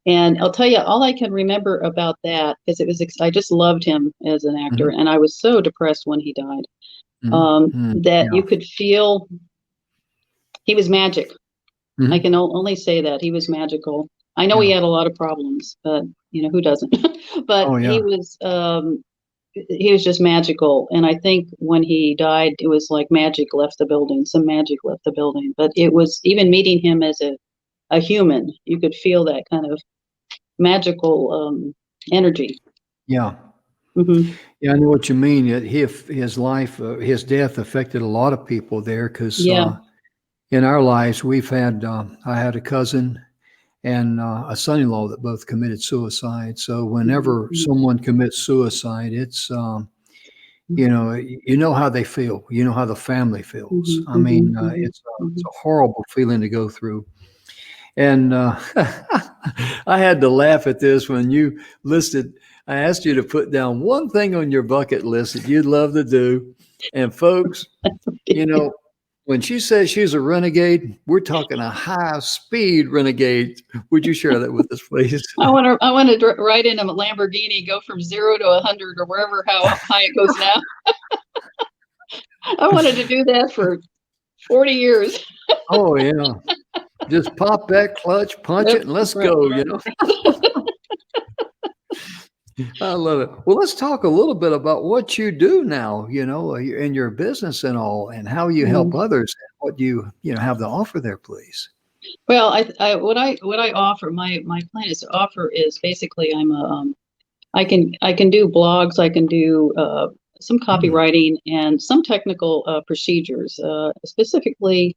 And I'll tell you, all I can remember about that is I just loved him as an actor, Mhm, and I was so depressed when he died. mhm, mhm. That Yeah. you could feel he was magic. I Mhm. can only say that he was magical. I know he Yeah. had a lot of problems, but who doesn't? But Oh, yeah. he was just magical. And I think when he died, it was like magic left the building. Some magic left the building. But it was even meeting him as a human, you could feel that kind of magical energy. Yeah. Hmm. Yeah, I know what you mean. His life, his death affected a lot of people there because Yeah. in our lives, I had a cousin and a son-in-law that both committed suicide. So whenever Hmm. someone commits suicide, it's you know how they feel. You know how the family feels. Hmm. I mean, Hmm. Hmm. it's Hmm. a horrible feeling to go through. And I had to laugh at this when you listed. I asked you to put down one thing on your bucket list that you'd love to do. And folks, you know, when she says she's a renegade, we're talking a high speed renegade. Would you share that with us, please? I want to ride in a Lamborghini, go from 0 to 100 or wherever how high it goes now. I wanted to do that for 40 years. Oh, yeah. Just pop that clutch, punch Yep. it, and let's Right, go, you right. know? I love it. Well, let's talk a little bit about what you do now, in your business and all, and how you help Mhm. others and what you have to offer there, please. Well, what I offer, my plan is to offer is basically I can do blogs, I can do some Mm, copywriting and some technical procedures, specifically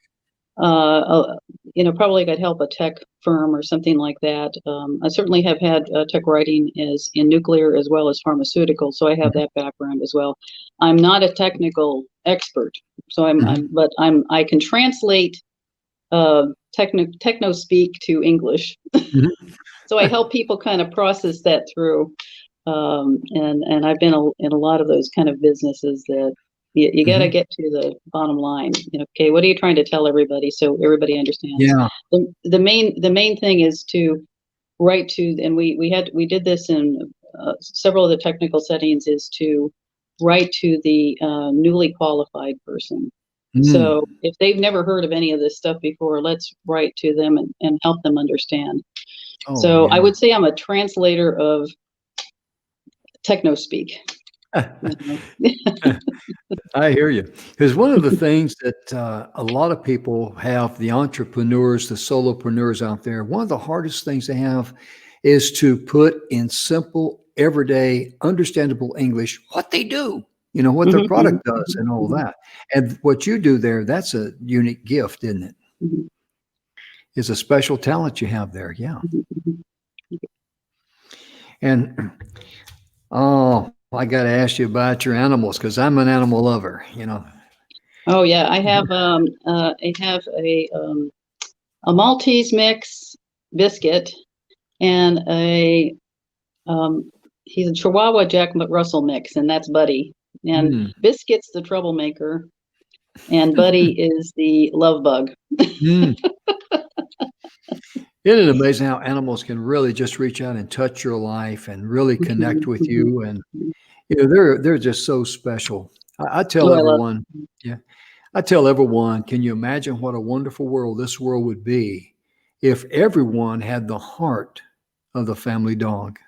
probably could help a tech firm or something like that. I certainly have had tech writing as in nuclear as well as pharmaceutical, so I have mhm, that background as well. I'm not a technical expert, so mhm, I can translate techno speak to English. mhm. So I help people kind of process that through. And I've been in a lot of those kind of businesses that you got to Mhm. get to the bottom line. Okay, what are you trying to tell everybody so everybody understands? Yeah. The main thing is to write to, and we did this in several of the technical settings, is to write to the newly qualified person. Mm. So if they've never heard of any of this stuff before, let's write to them and help them understand. Oh, So I yeah. would say I'm a translator of techno speak. You I hear you. Because one of the things that a lot of people have, the entrepreneurs, the solopreneurs out there, one of the hardest things they have is to put in simple, everyday, understandable English what they do, what their Mhm, mhm, product does mhm, and all mhm, that. And what you do there, that's a unique gift, isn't it? mhm, It's a special talent you have there. Yeah. mhm, mhm. And oh, I got to ask you about your animals because I'm an animal lover. Oh yeah, I have a Maltese mix biscuit and a he's a Chihuahua Jack Russell mix, and that's Buddy. And Mm. Biscuit's the troublemaker, and Buddy is the love bug. Mm. Isn't it amazing how animals can really just reach out and touch your life and really connect Mhm, with mhm, you? And mhm. they're just so special. I tell Oh, I love. everyone, yeah, I tell everyone, can you imagine what a wonderful world this world would be if everyone had the heart of the family dog.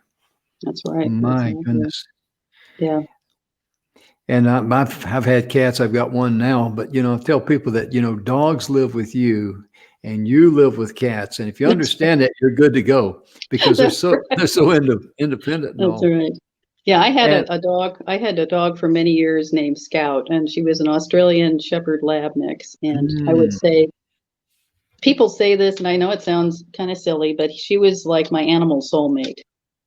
That's right. My That's goodness. yeah. And I've had cats. I've got one now, but I tell people that dogs live with you, and you live with cats. And if you That's understand that, you're good to go because That's right. they're so independent and That's all. right. Yeah, I had And a dog. I had a dog for many years named Scout, and she was an Australian Shepherd Lab mix. And I would mm, say, people say this, and I know it sounds kind of silly, but she was like my animal soulmate.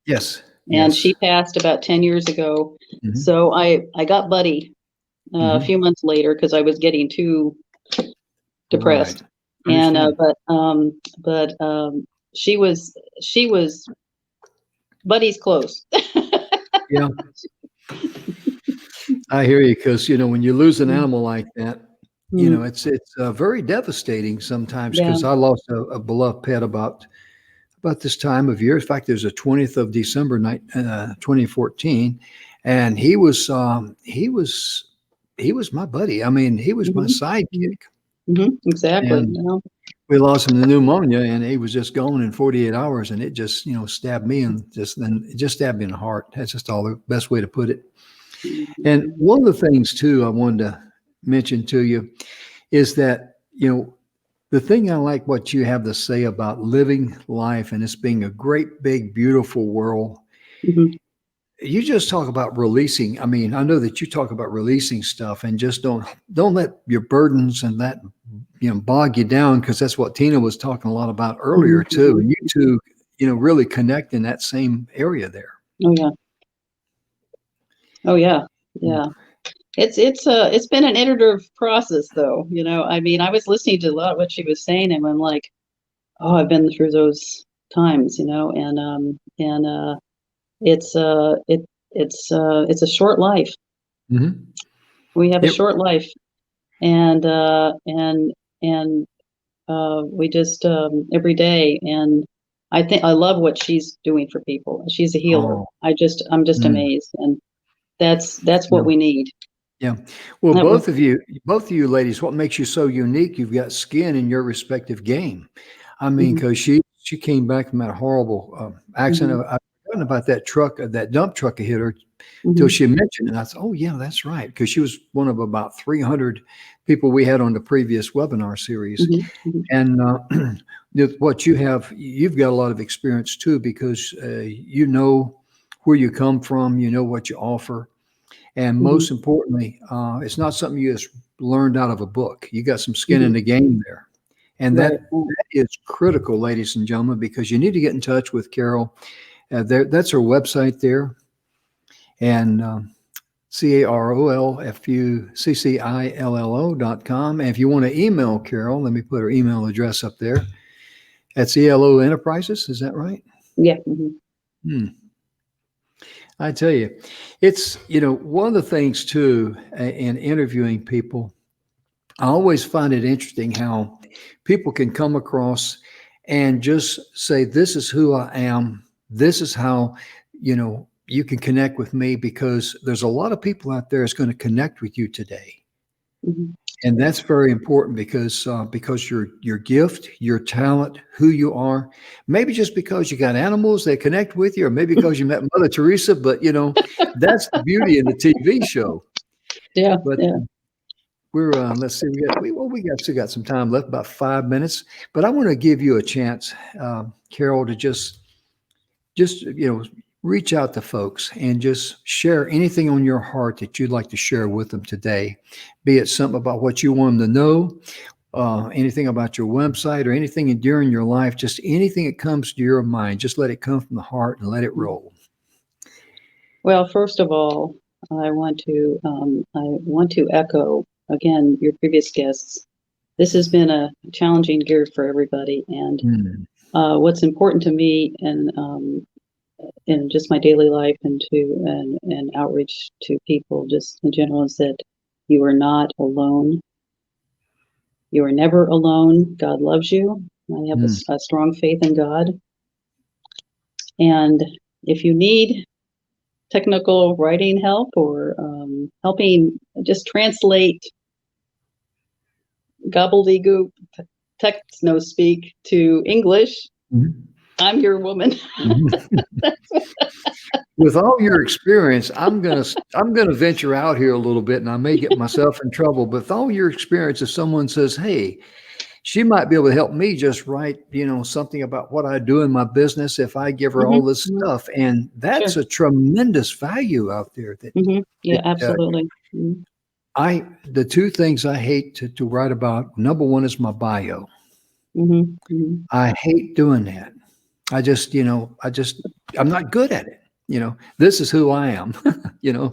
yes, And yes. she passed about 10 years ago. Hmm. So I got Buddy a Hmm. few months later because I was getting too Right. depressed. And Understand. she was Buddy's close. Yeah, I hear you because when you lose an Mm, animal like that, mm, it's very devastating sometimes. yeah. Because I lost a beloved pet about this time of year. In fact, it was the 20th of December, 2014, and he was my buddy. I mean, he was my Hmm. sidekick, Exactly. and we lost him to pneumonia, and he was just gone in 48 hours, and it just stabbed me, and it just stabbed me in the heart. That's just all the best way to put it. And Mhm. one of the things too I wanted to mention to you is that the thing I like what you have to say about living life and this being a great, big, beautiful world. Mhm. You just talk about releasing. I mean, I know that you talk about releasing stuff and just don't let your burdens and that bog you down because that's what Tina was talking a lot about earlier Mhm. too. Mhm. And you two, really connect in that same area there. Oh yeah. Oh yeah. Mm. Yeah. It's been an iterative process though. I mean, I was listening to a lot of what she was saying and I'm like, oh, I've been through those times, and it's it's a short life. Mhm. We have a It, short life, and we just every day. And I love what she's doing for people. She's a healer. oh, I'm just mm, amazed, and that's yeah. what we need. Yeah. Well, That was both of you ladies, what makes you so unique? You've got skin in your respective game. I mean, mhm, because she came back from that horrible accident. mhm, I've forgotten about that truck, that dump truck that hit her till mhm, she mentioned it. And I thought, oh yeah, that's right, because she was one of about 300 people we had on the previous webinar series. mhm, mhm, And what you've got a lot of experience too, because you know where you come from, you know what you offer. And mhm. most importantly, it's not something you just learned out of a book. You got some skin in Mhm. the game there. And Right. that is critical, ladies and gentlemen, because you need to get in touch with Carol. That's her website there. And CarolFuccillo.com. And if you want to email Carol, let me put her email address up there. That's ELO Enterprises. Is that right? Yeah. Mhm. Hmm. I tell you, it's, one of the things too, in interviewing people, I always find it interesting how people can come across and just say, this is who I am. This is how, you can connect with me because there's a lot of people out there that's going to connect with you today. Mhm. And that's very important because your gift, your talent, who you are, maybe just because you got animals that connect with you, or maybe because you met Mother Teresa, but that's the beauty in the TV show. Yeah. But Yeah. we're let's see, we still got some time left, about 5 minutes. But I want to give you a chance, Carol, to just reach out to folks and just share anything on your heart that you'd like to share with them today, be it something about what you want them to know, anything about your website, or anything during your life, just anything that comes to your mind. Just let it come from the heart and let it roll. Well, first of all, I want to echo again your previous guests. This has been a challenging year for everybody, and Mm, what's important to me, and in just my daily life and outreach to people just in general, is that you are not alone. You are never alone. God loves you. I have mm, a strong faith in God, and if you need technical writing help or helping just translate gobbledygook techno speak to English, Mhm. I'm your woman. With all your experience, I'm gonna venture out here a little bit, and I may get myself in trouble. But with all your experience, if someone says, "Hey, she might be able to help me just write, something about what I do in my business if I give her all Mhm, this mhm. stuff," and that's Sure. a tremendous value out there. Yeah, That absolutely. Mhm, the two things I hate to write about. Number one is my bio. mhm, mhm, I hate doing that. I'm not good at it. This is who I am,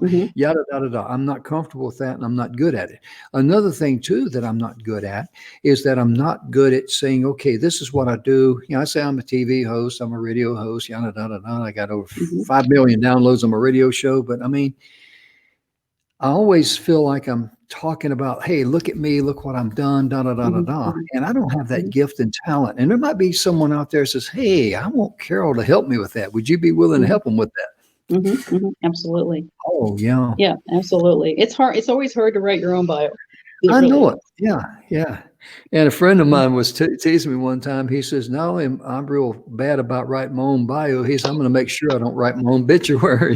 mhm, yada, yada, yada. I'm not comfortable with that and I'm not good at it. Another thing too that I'm not good at is that I'm not good at saying, okay, this is what I do. I say I'm a TV host, I'm a radio host, yada, yada, yada. I got over mhm, 5 million downloads on my radio show. But I mean, I always feel like I'm talking about, hey, look at me, look what I'm done, da da da da mhm, da. mhm, And I don't have that mhm, gift and talent. And there might be someone out there that says, hey, I want Carol to help me with that. Would you be willing to mhm, help them with that? mhm, mhm. Absolutely. Oh, yeah. Yeah, absolutely. It's hard. It's always hard to write your own bio. It I really know it. is. Yeah, yeah. And a friend of mine was teasing me one time. He says, not only am I'm real bad about writing my own bio, he said, I'm going to make sure I don't write my own obituary.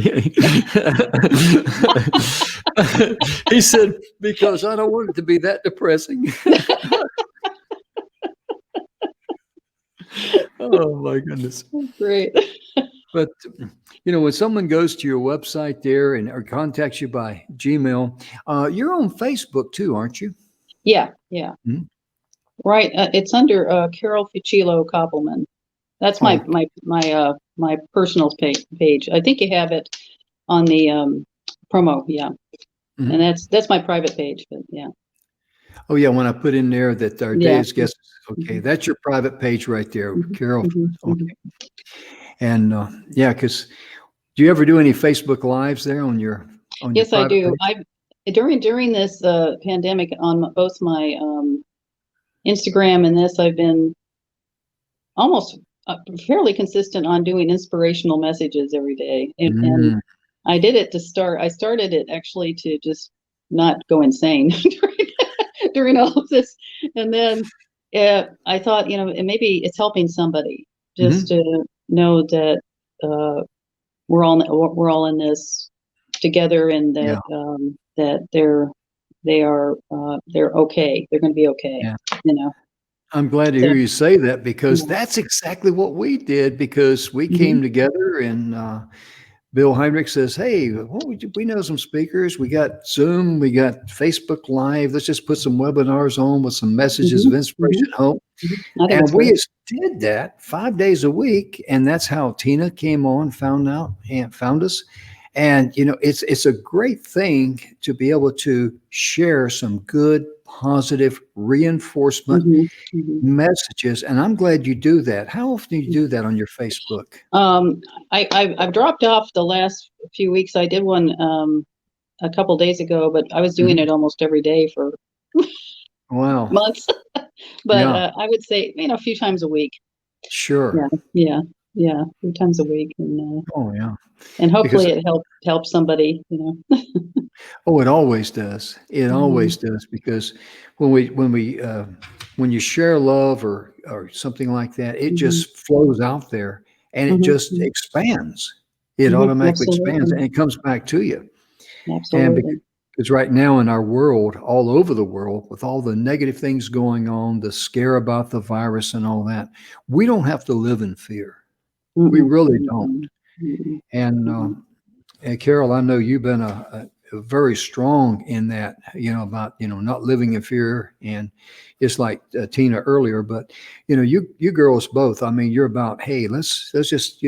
He said, because I don't want it to be that depressing. Oh my goodness. Great. But when someone goes to your website there and or contacts you by Gmail, you're on Facebook too, aren't you? Yeah, yeah. Mhm. Right. It's under Carol Fucillo Koppelman. That's Oh, my personal page. I think you have it on the promo. Yeah, and mhm. that's my private page. But yeah, Oh yeah. When I put in there that our yeah. day's guest, okay, Mhm, that's your private page right there, mhm, Carol. mhm, mhm. Okay, and yeah, because do you ever do any Facebook lives there on your Yes, I private do. page? I during this pandemic on both my Instagram and this, I've been almost fairly consistent on doing inspirational messages every day, and Mm, I did it to start. I started it actually to just not go insane during all of this, and then I thought, maybe it's helping somebody just mhm. to know that we're all in this together, and Yeah, that they're okay. They're going to be okay. yeah. You know. I'm glad to So, hear you say that because yeah. that's exactly what we did because we Mhm, came together and Bill Heinrich says, "Hey, we know some speakers. We got Zoom, we got Facebook Live. Let's just put some webinars on with some messages of mhm, inspiration mhm, and hope." mhm. I think it's And we great. just did that 5 days a week, and that's how Tina came on, found out, and found us. And it's a great thing to be able to share some good, positive reinforcement Mhm, mhm. messages. And I'm glad you do that. How often do you do that on your Facebook? Um, I've dropped off the last few weeks. I did one a couple days ago, but I was doing Mhm. it almost every day for Wow. months. But Yeah. I would say, a few times a week. Sure. Yeah, yeah, yeah, a few times a week, Oh, yeah. and Because hopefully it helps somebody. oh, it always does. It Mhm, always does because when you share love or something like that, it mhm, just flows out there and it mhm, just mhm, expands. It mhm. automatically expands Absolutely, and it comes back to you. And absolutely. because right now in our world, all over the world, with all the negative things going on, the scare about the virus and all that, we don't have to live in fear. We Mm-mm, really don't. mm-mm, mm-mm, And mm-mm, And Carol, I know you've been a very strong in that, about, not living in fear. And it's like Tina earlier, but, you girls both, I mean, you're about, hey, let's just,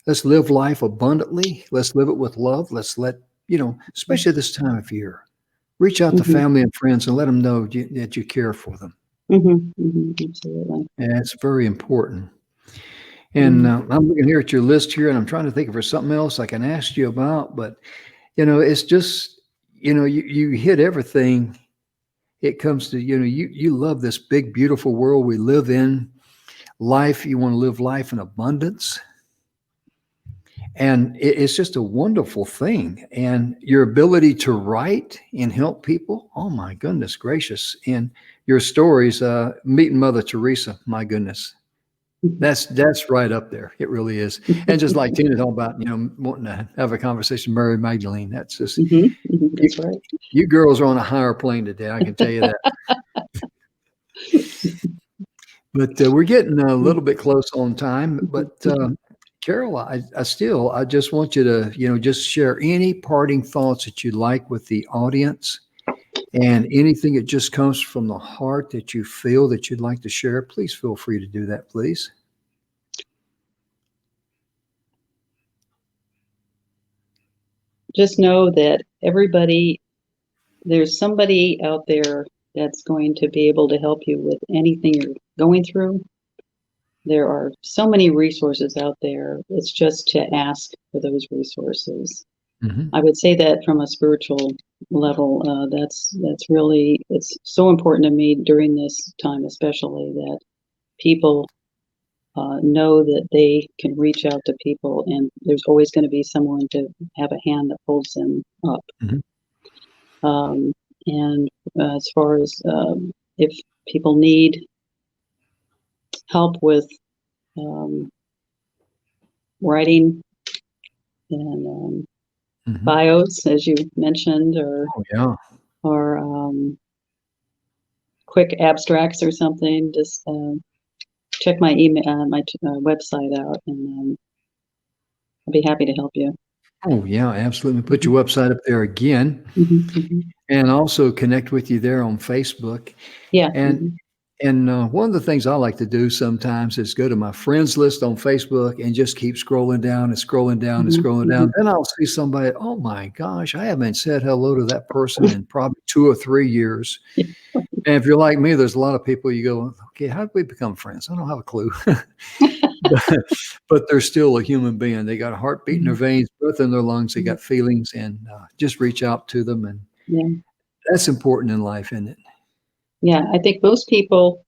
let's live life abundantly. Let's live it with love. Let's especially this time of year, reach out to mhm, family and friends and let them know that you care for them. mhm, mhm. Absolutely. And it's very important. And Mhm, I'm looking here at your list here and I'm trying to think if there's something else I can ask you about, but it's just, you hit everything. It comes to, you love this big, beautiful world we live in. Life, you want to live life in abundance. And it's just a wonderful thing. And your ability to write and help people, oh my goodness gracious. And your stories, meeting Mother Teresa, my goodness. That's right up there. It really is. And just like Tina talking about, wanting to have a conversation with Mary Magdalene, that's just, That's right. you girls are on a higher plane today. I can tell you that. But we're getting a little bit close on time. But Carol, I just want you to, just share any parting thoughts that you'd like with the audience, and anything that just comes from the heart that you feel that you'd like to share. Please feel free to do that, please. Just know that there's somebody out there that's going to be able to help you with anything you're going through. There are so many resources out there. It's just to ask for those resources. Mm-hmm. I would say that from a spiritual level, that's really, it's so important to me during this time, especially, that people know that they can reach out to people, and there's always going to be someone to have a hand that holds them up. Mm-hmm. And as far as if people need help with writing and Mm-hmm. bios, as you mentioned, or quick abstracts or something, just check my email, my website out, and I'll be happy to help you. Oh yeah, absolutely. Put your website up there again, and also connect with you there on Facebook. Yeah. And one of the things I like to do sometimes is go to my friends list on Facebook and just keep scrolling down and scrolling down and scrolling down. Then I'll see somebody, oh my gosh, I haven't said hello to that person in probably 2 or 3 years. And if you're like me, there's a lot of people you go, okay, how did we become friends? I don't have a clue. but they're still a human being. They got a heartbeat in their veins, breath in their lungs. They got feelings, and just reach out to them. And that's important in life, isn't it? Yeah, I think most people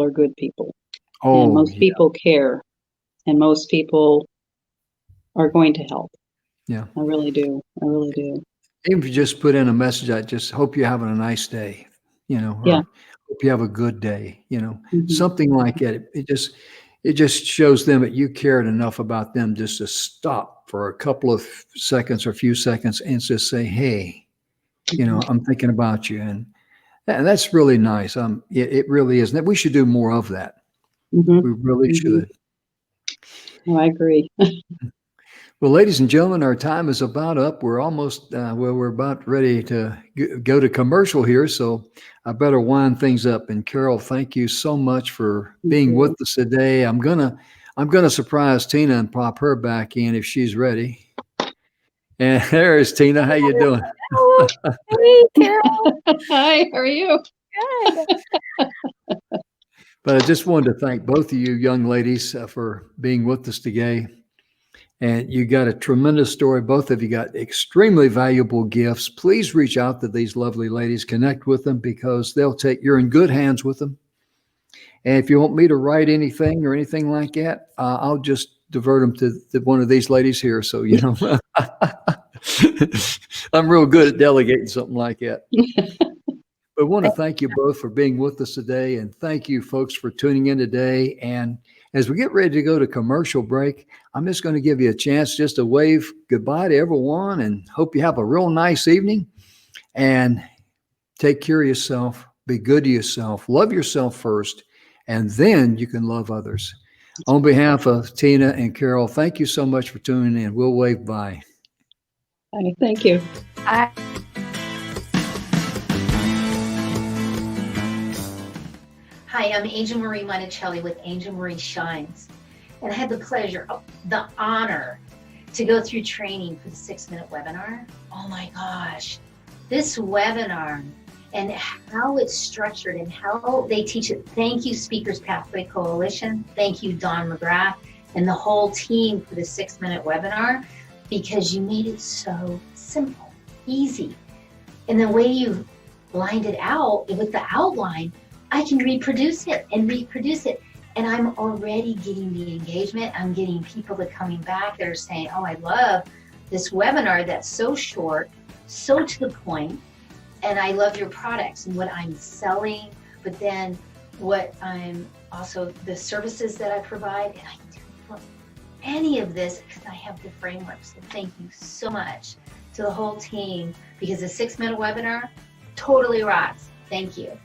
are good people. Oh, and most people care, and most people are going to help. Yeah. I really do. Even if you just put in a message, I just hope you're having a nice day, or hope you have a good day, something like that. It just shows them that you cared enough about them just to stop for a couple of seconds or a few seconds and just say, hey, I'm thinking about you. And that's really nice. It really is. We should do more of that. We really should. Oh, I agree. Well, ladies and gentlemen, our time is about up. We're almost, we're about ready to go to commercial here. So I better wind things up. And Carol, thank you so much for being with us today. I'm gonna surprise Tina and pop her back in if she's ready. And there's Tina. How you doing? Hey, Carol. Hi, how are you? Good. But I just wanted to thank both of you young ladies for being with us today. And you got a tremendous story. Both of you got extremely valuable gifts. Please reach out to these lovely ladies, connect with them, because you're in good hands with them. And if you want me to write anything or anything like that, I'll just divert them to one of these ladies here. So, I'm real good at delegating something like that. But I want to thank you both for being with us today. And thank you folks for tuning in today. And as we get ready to go to commercial break, I'm just going to give you a chance just to wave goodbye to everyone and hope you have a real nice evening, and take care of yourself, be good to yourself, love yourself first, and then you can love others. On behalf of Tina and Carol, thank you so much for tuning in. We'll wave bye. Thank you. Bye. Hi, I'm Angel Marie Monticelli with Angel Marie Shines, and I had the pleasure, the honor to go through training for the 6-minute webinar. Oh my gosh, this webinar and how it's structured and how they teach it. Thank you, Speakers Pathway Coalition. Thank you, Don McGrath and the whole team for the 6-minute webinar, because you made it so simple, easy. And the way you lined it out with the outline, I can reproduce it and reproduce it. And I'm already getting the engagement. I'm getting people that are coming back that are saying, oh, I love this webinar that's so short, so to the point, and I love your products and what I'm selling, but then what I'm also the services that I provide, and I do any of this because I have the framework. So thank you so much to the whole team, because the 6-minute webinar totally rocks. Thank you.